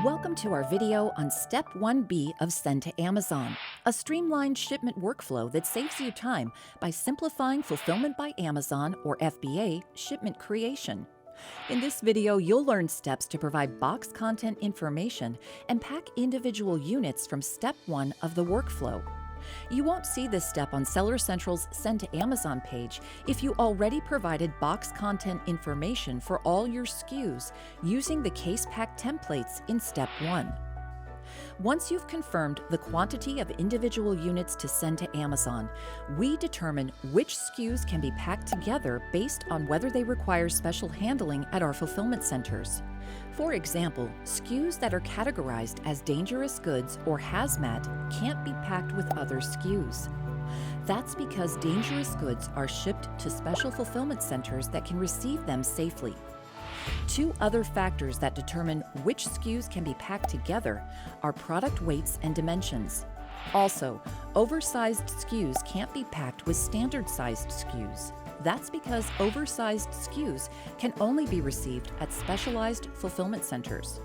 Welcome to our video on Step 1B of Send to Amazon, a streamlined shipment workflow that saves you time by simplifying Fulfillment by Amazon, or FBA, shipment creation. In this video, you'll learn steps to provide box content information and pack individual units from Step 1 of the workflow. You won't see this step on Seller Central's Send to Amazon page if you already provided box content information for all your SKUs using the case pack templates in Step 1. Once you've confirmed the quantity of individual units to send to Amazon, we determine which SKUs can be packed together based on whether they require special handling at our fulfillment centers. For example, SKUs that are categorized as dangerous goods or hazmat can't be packed with other SKUs. That's because dangerous goods are shipped to special fulfillment centers that can receive them safely. Two other factors that determine which SKUs can be packed together are product weights and dimensions. Also, oversized SKUs can't be packed with standard-sized SKUs. That's because oversized SKUs can only be received at specialized fulfillment centers.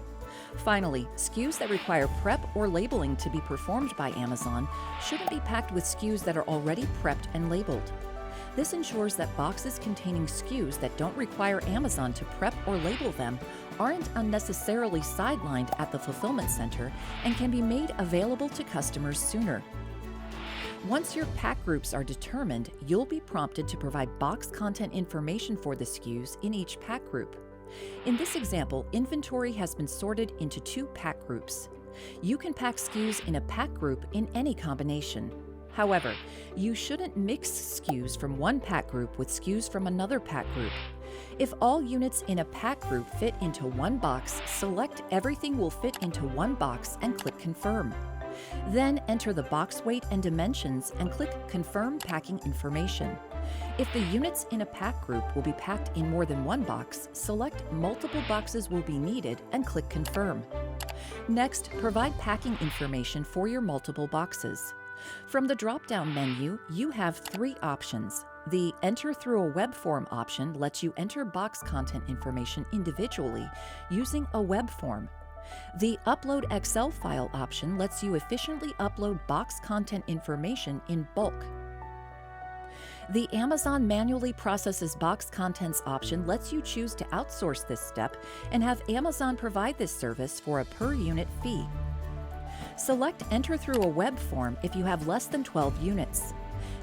Finally, SKUs that require prep or labeling to be performed by Amazon shouldn't be packed with SKUs that are already prepped and labeled. This ensures that boxes containing SKUs that don't require Amazon to prep or label them aren't unnecessarily sidelined at the fulfillment center and can be made available to customers sooner. Once your pack groups are determined, you'll be prompted to provide box content information for the SKUs in each pack group. In this example, inventory has been sorted into two pack groups. You can pack SKUs in a pack group in any combination. However, you shouldn't mix SKUs from one pack group with SKUs from another pack group. If all units in a pack group fit into one box, select Everything will fit into one box and click Confirm. Then enter the box weight and dimensions and click Confirm Packing Information. If the units in a pack group will be packed in more than one box, select Multiple boxes will be needed and click Confirm. Next, provide packing information for your multiple boxes. From the drop-down menu, you have three options. The Enter through a web form option lets you enter box content information individually using a web form. The Upload Excel file option lets you efficiently upload box content information in bulk. The Amazon Manually Processes Box Contents option lets you choose to outsource this step and have Amazon provide this service for a per-unit fee. Select Enter through a web form if you have less than 12 units.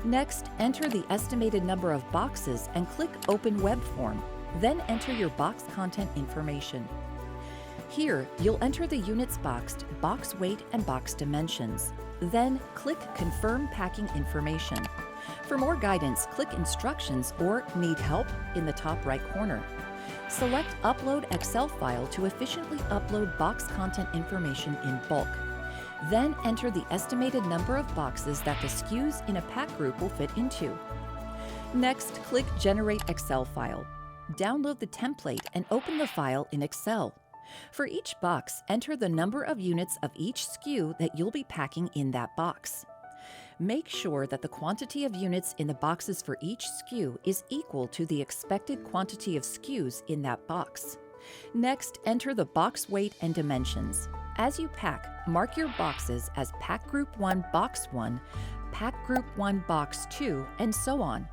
Next, enter the estimated number of boxes and click Open Web Form. Then enter your box content information. Here, you'll enter the units boxed, box weight, and box dimensions. Then click Confirm Packing Information. For more guidance, click Instructions or Need Help in the top right corner. Select Upload Excel file to efficiently upload box content information in bulk. Then enter the estimated number of boxes that the SKUs in a pack group will fit into. Next, click Generate Excel file. Download the template and open the file in Excel. For each box, enter the number of units of each SKU that you'll be packing in that box. Make sure that the quantity of units in the boxes for each SKU is equal to the expected quantity of SKUs in that box. Next, enter the box weight and dimensions. As you pack, mark your boxes as Pack Group 1 Box 1, Pack Group 1 Box 2, and so on.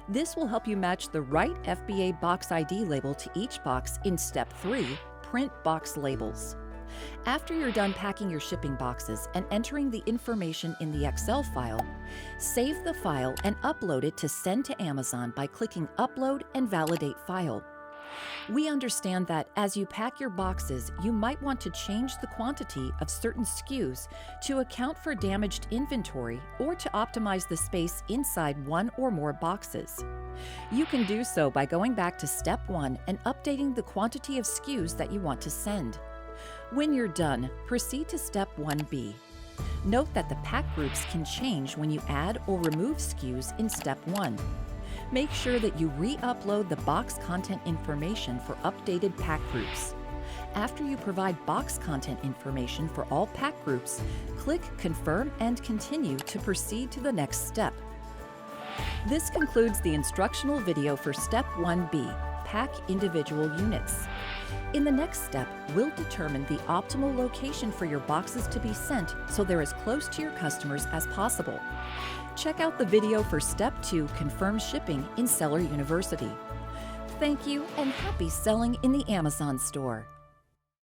This will help you match the right FBA box ID label to each box in Step 3, Print Box Labels. After you're done packing your shipping boxes and entering the information in the Excel file, save the file and upload it to Send to Amazon by clicking Upload and Validate File. We understand that as you pack your boxes, you might want to change the quantity of certain SKUs to account for damaged inventory or to optimize the space inside one or more boxes. You can do so by going back to Step 1 and updating the quantity of SKUs that you want to send. When you're done, proceed to Step 1B. Note that the pack groups can change when you add or remove SKUs in Step 1. Make sure that you re-upload the box content information for updated pack groups. After you provide box content information for all pack groups, click Confirm and Continue to proceed to the next step. This concludes the instructional video for Step 1B, Pack Individual Units. In the next step, we'll determine the optimal location for your boxes to be sent so they're as close to your customers as possible. Check out the video for Step 2 Confirm Shipping in Seller University. Thank you and happy selling in the Amazon store.